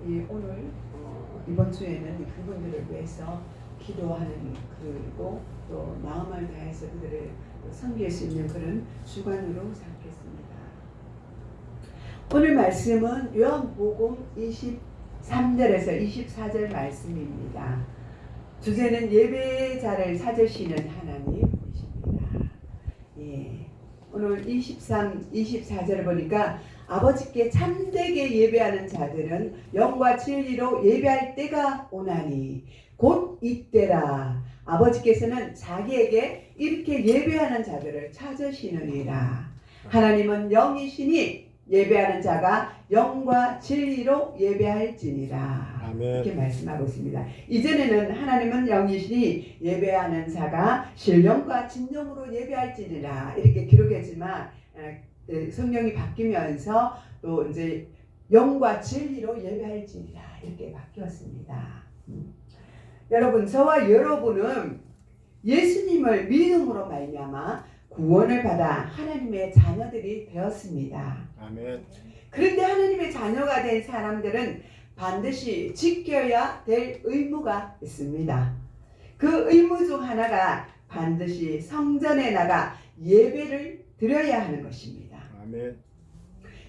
오늘 이번 주에는 그분들을 위해서 기도하는 그리고 또 마음을 다해서 그들을 섬길 수 있는 그런 주간으로 삼겠습니다. 오늘 말씀은 요한복음 23절에서 24절 말씀입니다. 주제는 예배자를 찾으시는 하나님이십니다. 오늘 23, 24절을 보니까 아버지께 참되게 예배하는 자들은 영과 진리로 예배할 때가 오나니 곧 이때라. 아버지께서는 자기에게 이렇게 예배하는 자들을 찾으시느니라. 하나님은 영이시니 예배하는 자가 영과 진리로 예배할지니라. 아멘. 이렇게 말씀하고 있습니다. 이전에는 하나님은 영이시니 예배하는 자가 신령과 진정으로 예배할지니라 이렇게 기록했지만 성경이 바뀌면서 또 이제 영과 진리로 예배할지니라 이렇게 바뀌었습니다. 여러분, 저와 여러분은 예수님을 믿음으로 말미암아 구원을 받아 하나님의 자녀들이 되었습니다. 아멘. 그런데 하나님의 자녀가 된 사람들은 반드시 지켜야 될 의무가 있습니다. 그 의무 중 하나가 반드시 성전에 나가 예배를 드려야 하는 것입니다. 아멘.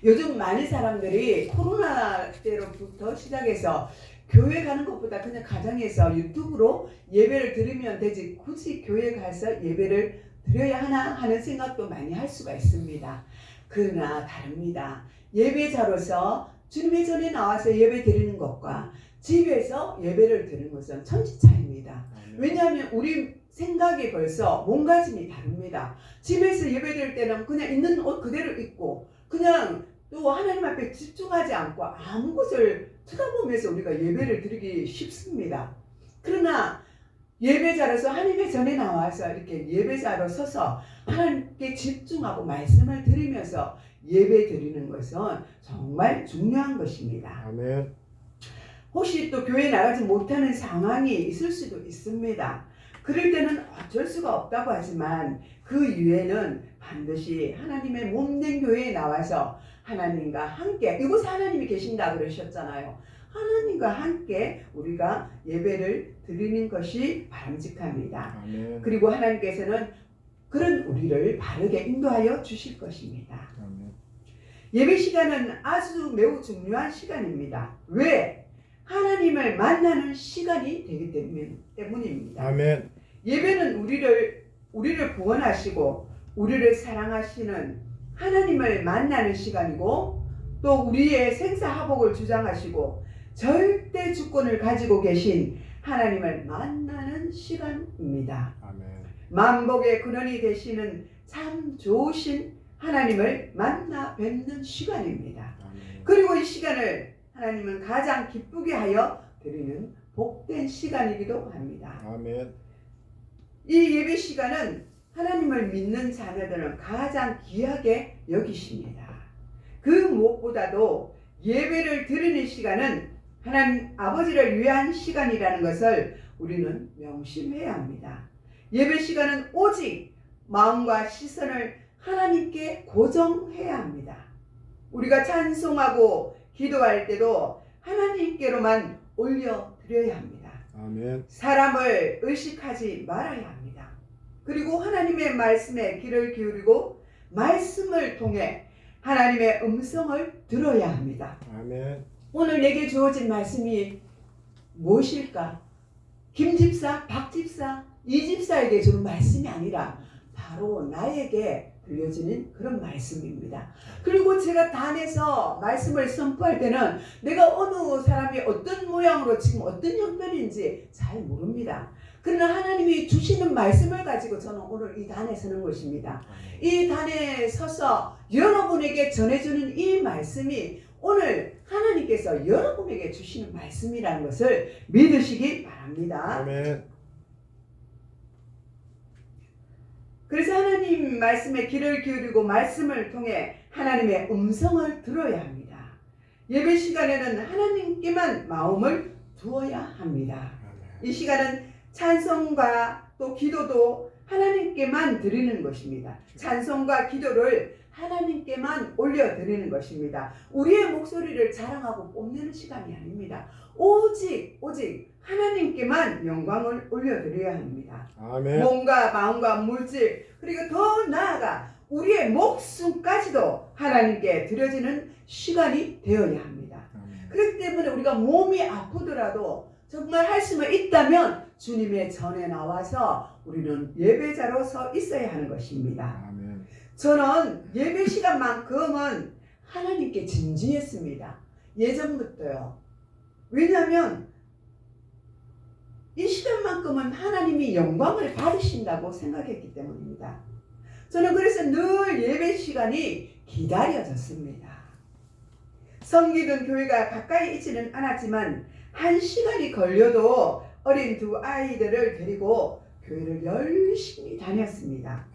요즘 많은 사람들이 코로나 때로부터 시작해서 교회 가는 것보다 그냥 가정에서 유튜브로 예배를 드리면 되지 굳이 교회 가서 예배를 드려야 하나 하는 생각도 많이 할 수가 있습니다. 그러나 다릅니다. 예배자로서 주님의 전에 나와서 예배 드리는 것과 집에서 예배를 드리는 것은 천지차이입니다. 왜냐하면 우리 생각이 벌써 몸가짐이 다릅니다. 집에서 예배 드릴 때는 그냥 있는 옷 그대로 입고 그냥 또 하나님 앞에 집중하지 않고 아무 것을 쳐다보면서 우리가 예배를 드리기 쉽습니다. 그러나 예배자로서 하나님의 전에 나와서 이렇게 예배자로 서서 하나님께 집중하고 말씀을 드리면서 예배 드리는 것은 정말 중요한 것입니다. 아멘. 혹시 또 교회 나가지 못하는 상황이 있을 수도 있습니다. 그럴 때는 어쩔 수가 없다고 하지만 그 이유에는 반드시 하나님의 몸된 교회에 나와서 하나님과 함께, 이곳에 하나님이 계신다 그러셨잖아요. 하나님과 함께 우리가 예배를 드리는 것이 바람직합니다. 아멘. 그리고 하나님께서는 그런 우리를 바르게 인도하여 주실 것입니다. 아멘. 예배 시간은 아주 매우 중요한 시간입니다. 왜? 하나님을 만나는 시간이 되기 때문입니다. 아멘. 예배는 우리를 구원하시고 우리를 사랑하시는 하나님을 만나는 시간이고 또 우리의 생사화복을 주장하시고 절대 주권을 가지고 계신 하나님을 만나는 시간입니다. 아멘. 만복의 근원이 되시는 참 좋으신 하나님을 만나 뵙는 시간입니다. 아멘. 그리고 이 시간을 하나님은 가장 기쁘게 하여 드리는 복된 시간이기도 합니다. 아멘. 이 예배 시간은 하나님을 믿는 자녀들은 가장 귀하게 여기십니다. 그 무엇보다도 예배를 드리는 시간은 하나님 아버지를 위한 시간이라는 것을 우리는 명심해야 합니다. 예배 시간은 오직 마음과 시선을 하나님께 고정해야 합니다. 우리가 찬송하고 기도할 때도 하나님께로만 올려드려야 합니다. 아멘. 사람을 의식하지 말아야 합니다. 그리고 하나님의 말씀에 귀를 기울이고 말씀을 통해 하나님의 음성을 들어야 합니다. 아멘. 오늘 내게 주어진 말씀이 무엇일까? 김 집사, 박 집사, 이 집사에게 주는 말씀이 아니라 바로 나에게 들려지는 그런 말씀입니다. 그리고 제가 단에서 말씀을 선포할 때는 내가 어느 사람이 어떤 모양으로 지금 어떤 형편인지 잘 모릅니다. 그러나 하나님이 주시는 말씀을 가지고 저는 오늘 이 단에 서는 것입니다. 이 단에 서서 여러분에게 전해주는 이 말씀이 오늘 하나님께서 여러분에게 주시는 말씀이라는 것을 믿으시기 바랍니다. 아멘. 그래서 하나님 말씀에 귀를 기울이고 말씀을 통해 하나님의 음성을 들어야 합니다. 예배 시간에는 하나님께만 마음을 두어야 합니다. 이 시간은 찬송과 또 기도도 하나님께만 드리는 것입니다. 찬송과 기도를 하나님께만 올려드리는 것입니다. 우리의 목소리를 자랑하고 뽐내는 시간이 아닙니다. 오직 하나님께만 영광을 올려드려야 합니다. 아멘. 몸과 마음과 물질 그리고 더 나아가 우리의 목숨까지도 하나님께 드려지는 시간이 되어야 합니다. 아멘. 그렇기 때문에 우리가 몸이 아프더라도 정말 할 수만 있다면 주님의 전에 나와서 우리는 예배자로 서 있어야 하는 것입니다. 아멘. 저는 예배 시간만큼은 하나님께 진지했습니다. 예전부터요. 왜냐하면 이 시간만큼은 하나님이 영광을 받으신다고 생각했기 때문입니다. 저는 그래서 늘 예배 시간이 기다려졌습니다. 섬기던 교회가 가까이 있지는 않았지만 1시간이 걸려도 어린 두 아이들을 데리고 교회를 열심히 다녔습니다.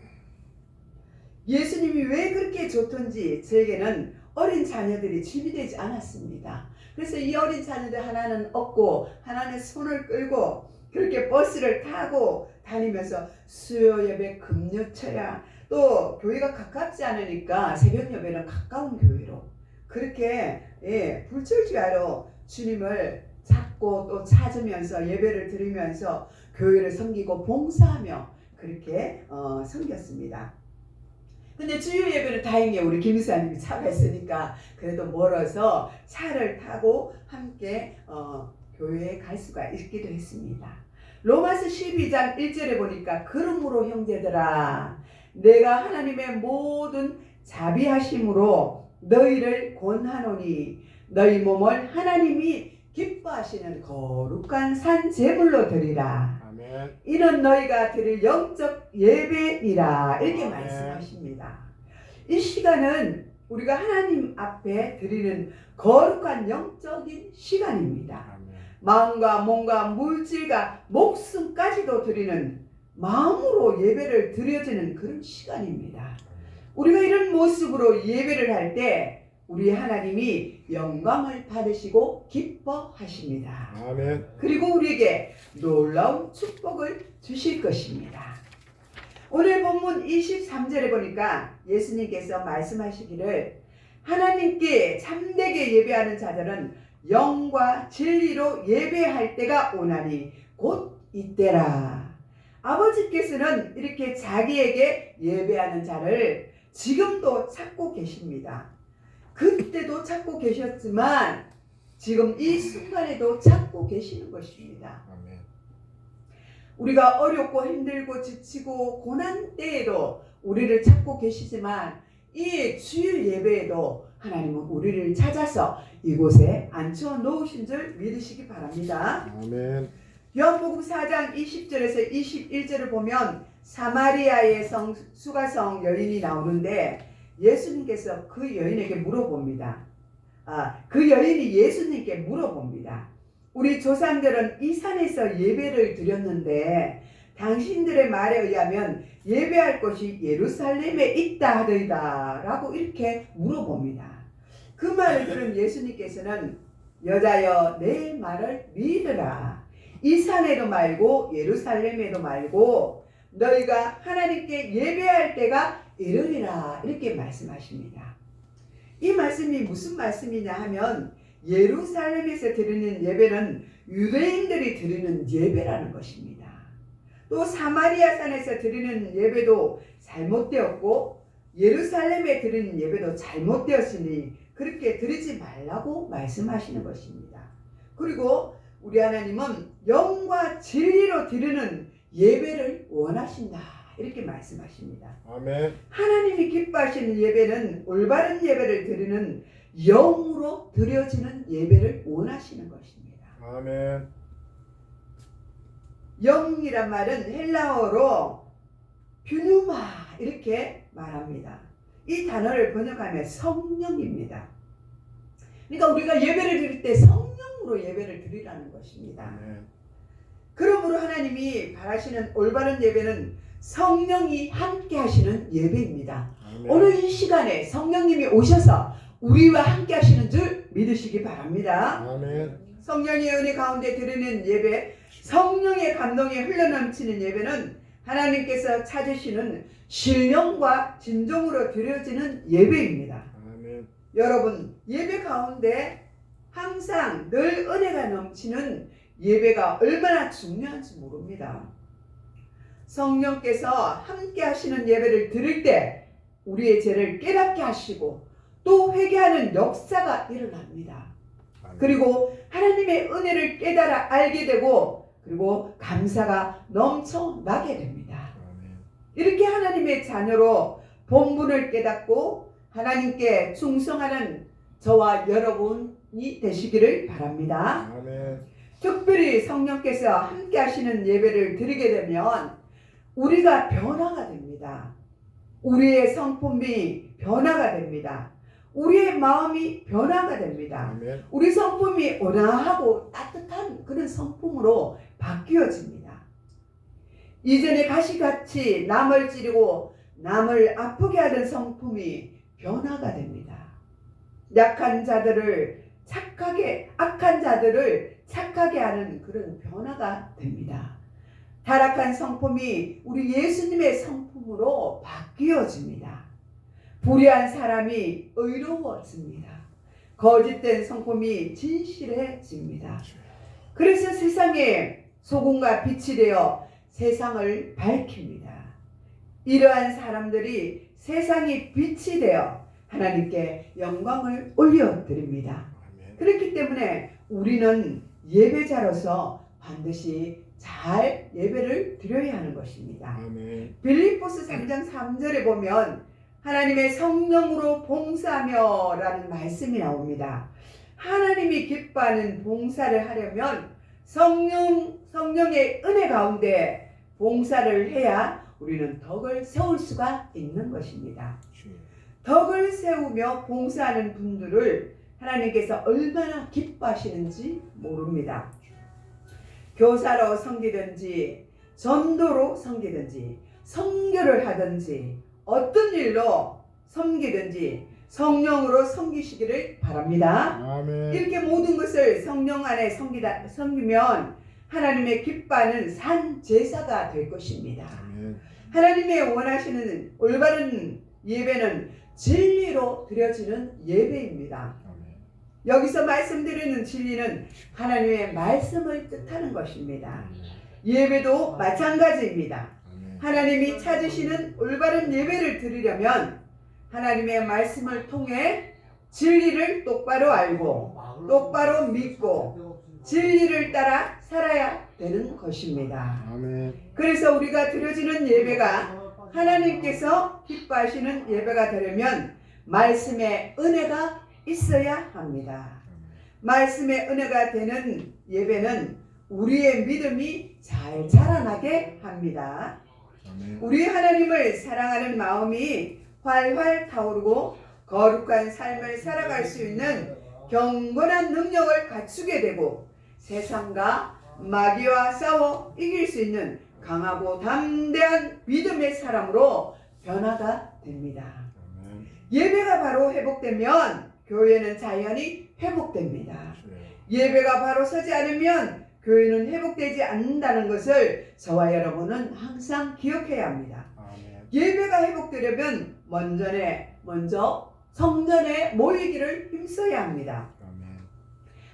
예수님이 왜 그렇게 좋던지 저에게는 어린 자녀들이 집이 되지 않았습니다. 그래서 이 어린 자녀들 하나는 업고 하나는 손을 끌고 그렇게 버스를 타고 다니면서 수요 예배 금요초야 또 교회가 가깝지 않으니까 새벽 예배는 가까운 교회로 그렇게 불철주야로 주님을 찾고 또 찾으면서 예배를 드리면서 교회를 섬기고 봉사하며 그렇게 섬겼습니다. 근데 주요 예배는 다행히 우리 김 이사님이 차가 있으니까 그래도 멀어서 차를 타고 함께 교회에 갈 수가 있기도 했습니다. 로마서 12장 1절에 보니까 그러므로 형제들아 내가 하나님의 모든 자비하심으로 너희를 권하노니 너희 몸을 하나님이 기뻐하시는 거룩한 산 제물로 드리라. 아멘. 이는 너희가 드릴 영적 예배니라. 이렇게 아멘. 말씀하십니다. 이 시간은 우리가 하나님 앞에 드리는 거룩한 영적인 시간입니다. 아멘. 마음과 몸과 물질과 목숨까지도 드리는 마음으로 예배를 드려지는 그런 시간입니다. 우리가 이런 모습으로 예배를 할 때 우리 하나님이 영광을 받으시고 기뻐하십니다. 아멘. 그리고 우리에게 놀라운 축복을 주실 것입니다. 오늘 본문 23절에 보니까 예수님께서 말씀하시기를 하나님께 참되게 예배하는 자들은 영과 진리로 예배할 때가 오나니 곧 이때라. 아버지께서는 이렇게 자기에게 예배하는 자를 지금도 찾고 계십니다. 그때도 찾고 계셨지만 지금 이 순간에도 찾고 계시는 것입니다. 아멘. 우리가 어렵고 힘들고 지치고 고난 때에도 우리를 찾고 계시지만 이 주일 예배에도 하나님은 우리를 찾아서 이곳에 앉혀 놓으신 줄 믿으시기 바랍니다. 아멘. 요한복음 4장 20절에서 21절을 보면 사마리아의 수가성 여인이 나오는데 예수님께서 그 여인에게 물어봅니다. 그 여인이 예수님께 물어봅니다. 우리 조상들은 이 산에서 예배를 드렸는데 당신들의 말에 의하면 예배할 곳이 예루살렘에 있다 하더이다 라고 이렇게 물어봅니다. 그 말을 들은 예수님께서는 여자여 내 말을 믿으라. 이 산에도 말고 예루살렘에도 말고 너희가 하나님께 예배할 때가 이르리라 이렇게 말씀하십니다. 이 말씀이 무슨 말씀이냐 하면 예루살렘에서 드리는 예배는 유대인들이 드리는 예배라는 것입니다. 또 사마리아 산에서 드리는 예배도 잘못되었고 예루살렘에 드리는 예배도 잘못되었으니 그렇게 드리지 말라고 말씀하시는 것입니다. 그리고 우리 하나님은 영과 진리로 드리는 예배를 원하신다 이렇게 말씀하십니다. 아멘. 하나님이 기뻐하시는 예배는 올바른 예배를 드리는 영으로 드려지는 예배를 원하시는 것입니다. 아멘. 영이란 말은 헬라어로 퓨뉴마 이렇게 말합니다. 이 단어를 번역하면 성령입니다. 그러니까 우리가 예배를 드릴 때 성령으로 예배를 드리라는 것입니다. 아멘. 그러므로 하나님이 바라시는 올바른 예배는 성령이 함께 하시는 예배입니다. 아멘. 오늘 이 시간에 성령님이 오셔서 우리와 함께 하시는 줄 믿으시기 바랍니다. 아멘. 성령의 은혜 가운데 드리는 예배, 성령의 감동에 흘러넘치는 예배는 하나님께서 찾으시는 신령과 진정으로 드려지는 예배입니다. 아멘. 여러분, 예배 가운데 항상 늘 은혜가 넘치는 예배가 얼마나 중요한지 모릅니다. 성령께서 함께 하시는 예배를 드릴 때 우리의 죄를 깨닫게 하시고 또 회개하는 역사가 일어납니다. 아멘. 그리고 하나님의 은혜를 깨달아 알게 되고 그리고 감사가 넘쳐나게 됩니다. 아멘. 이렇게 하나님의 자녀로 본분을 깨닫고 하나님께 충성하는 저와 여러분이 되시기를 바랍니다. 아멘. 특별히 성령께서 함께 하시는 예배를 드리게 되면 우리가 변화가 됩니다. 우리의 성품이 변화가 됩니다. 우리의 마음이 변화가 됩니다. 아멘. 우리 성품이 온화하고 따뜻한 그런 성품으로 바뀌어집니다. 이전에 가시같이 남을 찌르고 남을 아프게 하는 성품이 변화가 됩니다. 악한 자들을 착하게 하는 그런 변화가 됩니다. 타락한 성품이 우리 예수님의 성품으로 바뀌어집니다. 불의한 사람이 의로워집니다. 거짓된 성품이 진실해집니다. 그래서 세상에 소금과 빛이 되어 세상을 밝힙니다. 이러한 사람들이 세상이 빛이 되어 하나님께 영광을 올려드립니다. 그렇기 때문에 우리는 예배자로서 반드시 잘 예배를 드려야 하는 것입니다. 아멘. 빌립보스 3장 3절에 보면 하나님의 성령으로 봉사하며 라는 말씀이 나옵니다. 하나님이 기뻐하는 봉사를 하려면 성령의 은혜 가운데 봉사를 해야 우리는 덕을 세울 수가 있는 것입니다. 덕을 세우며 봉사하는 분들을 하나님께서 얼마나 기뻐하시는지 모릅니다. 교사로 섬기든지 전도로 섬기든지 선교를 하든지 어떤 일로 섬기든지 성령으로 섬기시기를 바랍니다. 아멘. 이렇게 모든 것을 성령 안에 섬기면 하나님의 기뻐하는 산 제사가 될 것입니다. 아멘. 하나님의 원하시는 올바른 예배는 진리로 드려지는 예배입니다. 아멘. 여기서 말씀드리는 진리는 하나님의 말씀을 뜻하는 것입니다. 예배도 마찬가지입니다. 아멘. 하나님이 찾으시는 올바른 예배를 드리려면 하나님의 말씀을 통해 진리를 똑바로 알고 똑바로 믿고 진리를 따라 살아야 되는 것입니다. 아멘. 그래서 우리가 드려지는 예배가 하나님께서 기뻐하시는 예배가 되려면 말씀의 은혜가 있어야 합니다. 말씀의 은혜가 되는 예배는 우리의 믿음이 잘 자라나게 합니다. 아멘. 우리 하나님을 사랑하는 마음이 활활 타오르고 거룩한 삶을 살아갈 수 있는 경건한 능력을 갖추게 되고 세상과 마귀와 싸워 이길 수 있는 강하고 담대한 믿음의 사람으로 변화가 됩니다. 아멘. 예배가 바로 회복되면 교회는 자연히 회복됩니다. 네. 예배가 바로 서지 않으면 교회는 회복되지 않는다는 것을 저와 여러분은 항상 기억해야 합니다. 아멘. 예배가 회복되려면 먼저 성전에 모이기를 힘써야 합니다. 아멘.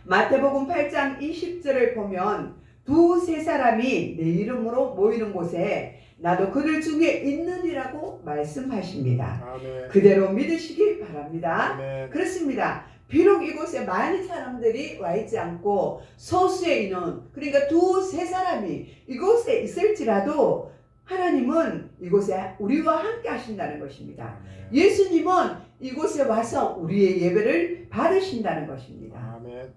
마태복음 8장 20절을 보면 두세 사람이 내 이름으로 모이는 곳에 나도 그들 중에 있느니라고 말씀하십니다. 아멘. 그대로 믿으시기 바랍니다. 아멘. 그렇습니다. 비록 이곳에 많은 사람들이 와 있지 않고 소수의 인원, 그러니까 두세 사람이 이곳에 있을지라도 하나님은 이곳에 우리와 함께 하신다는 것입니다. 아멘. 예수님은 이곳에 와서 우리의 예배를 받으신다는 것입니다. 아멘.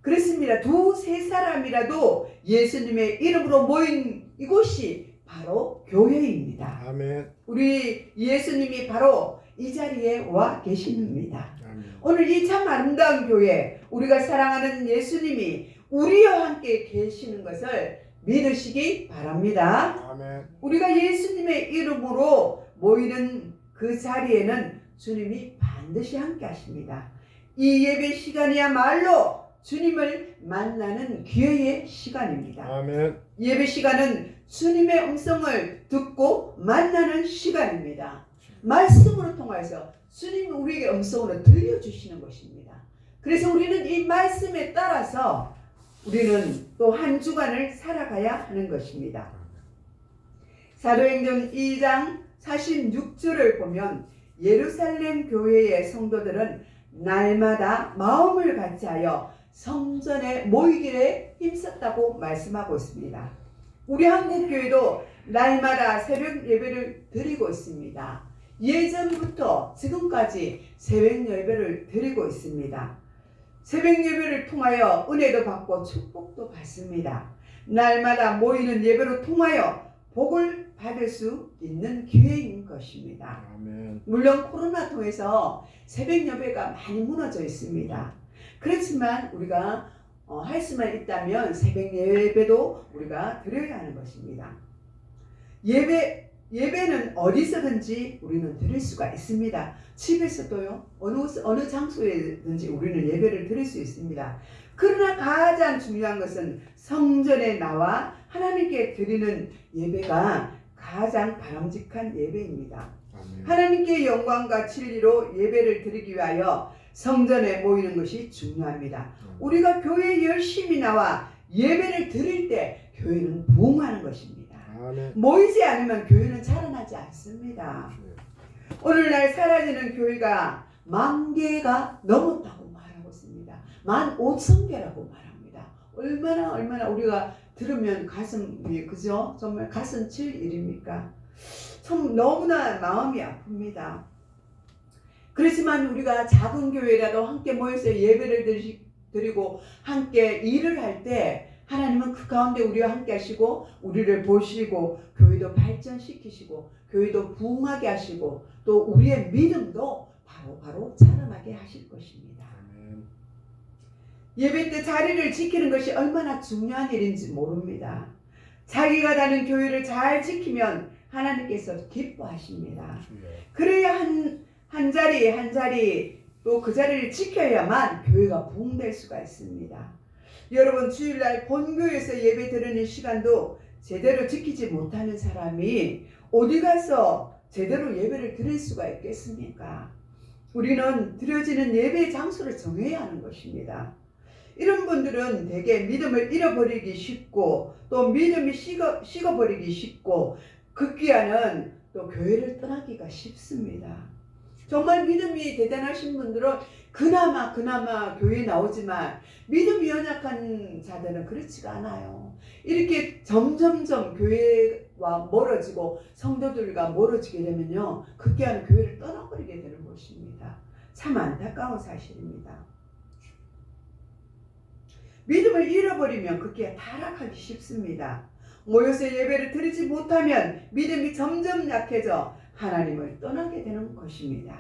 그렇습니다. 두세 사람이라도 예수님의 이름으로 모인 이곳이 바로 교회입니다. 아멘. 우리 예수님이 바로 이 자리에 와 계십니다. 아멘. 오늘 이 참 아름다운 교회, 우리가 사랑하는 예수님이 우리와 함께 계시는 것을 믿으시기 바랍니다. 아멘. 우리가 예수님의 이름으로 모이는 그 자리에는 주님이 반드시 함께 하십니다. 이 예배 시간이야말로 주님을 만나는 기회의 시간입니다. 아멘. 예배 시간은 주님의 음성을 듣고 만나는 시간입니다. 말씀으로 통해서 주님이 우리에게 음성으로 들려주시는 것입니다. 그래서 우리는 이 말씀에 따라서 우리는 또 한 주간을 살아가야 하는 것입니다. 사도행전 2장 46절을 보면 예루살렘 교회의 성도들은 날마다 마음을 같이하여 성전에 모이기에 힘썼다고 말씀하고 있습니다. 우리 한국교회도 날마다 새벽 예배를 드리고 있습니다. 예전부터 지금까지 새벽 예배를 드리고 있습니다. 새벽 예배를 통하여 은혜도 받고 축복도 받습니다. 날마다 모이는 예배로 통하여 복을 받을 수 있는 기회인 것입니다. 아멘. 물론 코로나 통해서 새벽 예배가 많이 무너져 있습니다. 그렇지만 우리가 할 수만 있다면 새벽 예배도 우리가 드려야 하는 것입니다. 예배는 어디서든지 우리는 드릴 수가 있습니다. 집에서도요, 어느 장소에든지 우리는 예배를 드릴 수 있습니다. 그러나 가장 중요한 것은 성전에 나와 하나님께 드리는 예배가 가장 바람직한 예배입니다. 아멘. 하나님께 영광과 진리로 예배를 드리기 위하여 성전에 모이는 것이 중요합니다. 우리가 교회에 열심히 나와 예배를 드릴 때 교회는 부흥하는 것입니다. 아멘. 모이지 않으면 교회는 자라나지 않습니다. 오늘날 사라지는 교회가 10,000개가 넘었다고 말하고 있습니다. 15,000개라고 말합니다. 얼마나 우리가 들으면 가슴이, 그죠? 정말 가슴 칠 일입니까? 참 너무나 마음이 아픕니다. 그렇지만 우리가 작은 교회라도 함께 모여서 예배를 드리고 함께 일을 할 때 하나님은 그 가운데 우리와 함께 하시고 우리를 보시고 교회도 발전시키시고 교회도 부흥하게 하시고 또 우리의 믿음도 바로 자라나게 하실 것입니다. 아멘. 예배 때 자리를 지키는 것이 얼마나 중요한 일인지 모릅니다. 자기가 다니는 교회를 잘 지키면 하나님께서 기뻐하십니다. 그래야 한 자리 또 그 자리를 지켜야만 교회가 부흥될 수가 있습니다. 여러분, 주일날 본교회에서 예배 드리는 시간도 제대로 지키지 못하는 사람이 어디 가서 제대로 예배를 드릴 수가 있겠습니까? 우리는 드려지는 예배 장소를 정해야 하는 것입니다. 이런 분들은 대개 믿음을 잃어버리기 쉽고 또 믿음이 식어버리기 쉽고 급기야는 또 교회를 떠나기가 쉽습니다. 정말 믿음이 대단하신 분들은 그나마 교회에 나오지만 믿음이 연약한 자들은 그렇지가 않아요. 이렇게 점점점 교회와 멀어지고 성도들과 멀어지게 되면요, 급기야는 교회를 떠나버리게 되는 것입니다. 참 안타까운 사실입니다. 믿음을 잃어버리면 급기야 타락하기 쉽습니다. 모여서 예배를 드리지 못하면 믿음이 점점 약해져 하나님을 떠나게 되는 것입니다.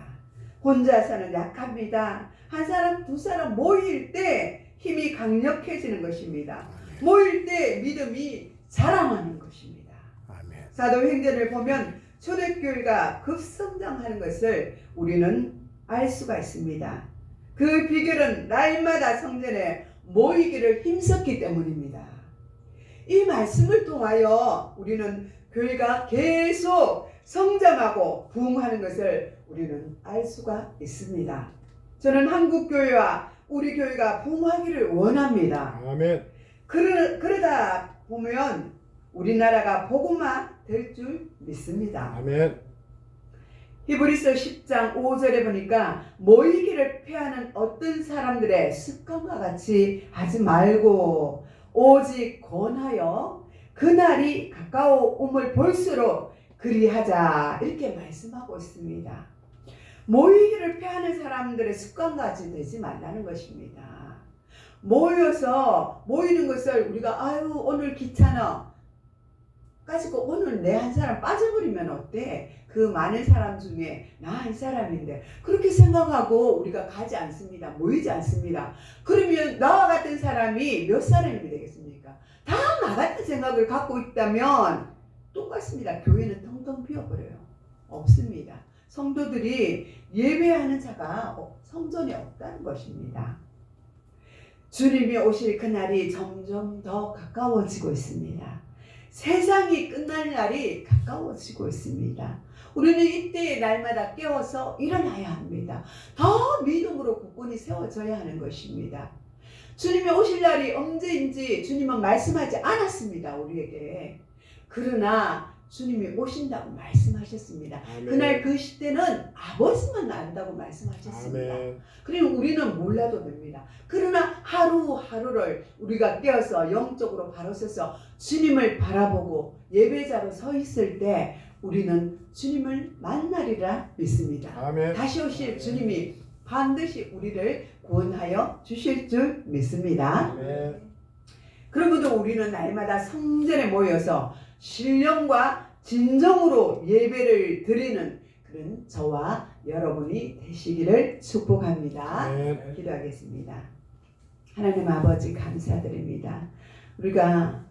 혼자서는 약합니다. 한 사람, 두 사람 모일 때 힘이 강력해지는 것입니다. 모일 때 믿음이 자라나는 것입니다. 아멘. 사도행전을 보면 초대교회가 급성장하는 것을 우리는 알 수가 있습니다. 그 비결은 날마다 성전에 모이기를 힘썼기 때문입니다. 이 말씀을 통하여 우리는 교회가 계속 성장하고 부흥하는 것을 우리는 알 수가 있습니다. 저는 한국교회와 우리 교회가 부흥하기를 원합니다. 아멘. 그러다 보면 우리나라가 복음화 될 줄 믿습니다. 아멘. 히브리서 10장 5절에 보니까 모이기를 패하는 어떤 사람들의 습관과 같이 하지 말고 오직 권하여 그날이 가까움을 볼수록 그리하자, 이렇게 말씀하고 있습니다. 모이기를 패하는 사람들의 습관까지 되지 말라는 것입니다. 모여서 모이는 것을 우리가 오늘 귀찮아 가지고 오늘 내 한 사람 빠져버리면 어때? 그 많은 사람 중에 나 한 사람인데 그렇게 생각하고 우리가 가지 않습니다. 모이지 않습니다. 그러면 나와 같은 사람이 몇 사람이 되겠습니까? 다 나 같은 생각을 갖고 있다면 똑같습니다. 교회는 텅텅 비어버려요. 없습니다. 성도들이 예배하는 자가 성전에 없다는 것입니다. 주님이 오실 그날이 점점 더 가까워지고 있습니다. 세상이 끝날 날이 가까워지고 있습니다. 우리는 이때의 날마다 깨어서 일어나야 합니다. 더 믿음으로 굳건히 세워져야 하는 것입니다. 주님이 오실 날이 언제인지 주님은 말씀하지 않았습니다. 우리에게. 그러나 주님이 오신다고 말씀하셨습니다. 아멘. 그날 그 시대는 아버지만 안다고 말씀하셨습니다. 아멘. 그리고 우리는 몰라도 됩니다. 그러나 하루하루를 우리가 깨어서 영적으로 바로 서서 주님을 바라보고 예배자로 서 있을 때 우리는 주님을 만나리라 믿습니다. 아멘. 다시 오실 주님이 반드시 우리를 구원하여 주실 줄 믿습니다. 아멘. 그러므로 우리는 날마다 성전에 모여서 신령과 진정으로 예배를 드리는 그런 저와 여러분이 되시기를 축복합니다. 아멘. 기도하겠습니다. 하나님 아버지 감사드립니다. 우리가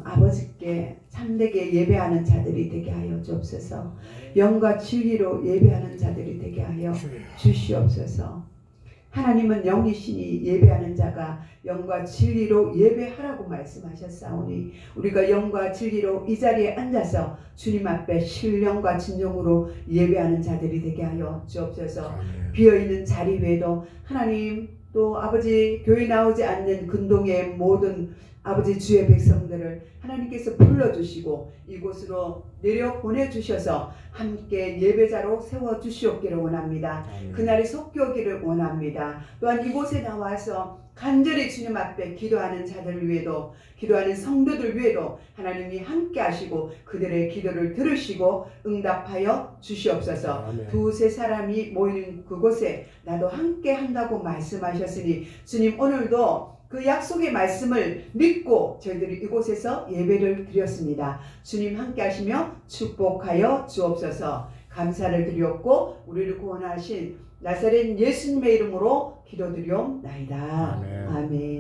아버지께 참되게 예배하는 자들이 되게 하여 주옵소서. 영과 진리로 예배하는 자들이 되게 하여 주시옵소서. 하나님은 영이시니 예배하는 자가 영과 진리로 예배하라고 말씀하셨사오니 우리가 영과 진리로 이 자리에 앉아서 주님 앞에 신령과 진정으로 예배하는 자들이 되게 하여 주옵소서. 아멘. 비어있는 자리 외에도 하나님 또 아버지 교회 나오지 않는 근동의 모든 아버지 주의 백성들을 하나님께서 불러주시고 이곳으로 내려 보내주셔서 함께 예배자로 세워주시옵기를 원합니다. 아멘. 그날이 속히 오기를 원합니다. 또한 이곳에 나와서 간절히 주님 앞에 기도하는 자들을 위해도 기도하는 성도들 위해도 하나님이 함께 하시고 그들의 기도를 들으시고 응답하여 주시옵소서. 아멘. 두세 사람이 모이는 그곳에 나도 함께 한다고 말씀하셨으니 주님 오늘도 그 약속의 말씀을 믿고 저희들이 이곳에서 예배를 드렸습니다. 주님 함께 하시며 축복하여 주옵소서. 감사를 드렸고 우리를 구원하신 나사렛 예수님의 이름으로 기도드리옵나이다. 아멘. 아멘.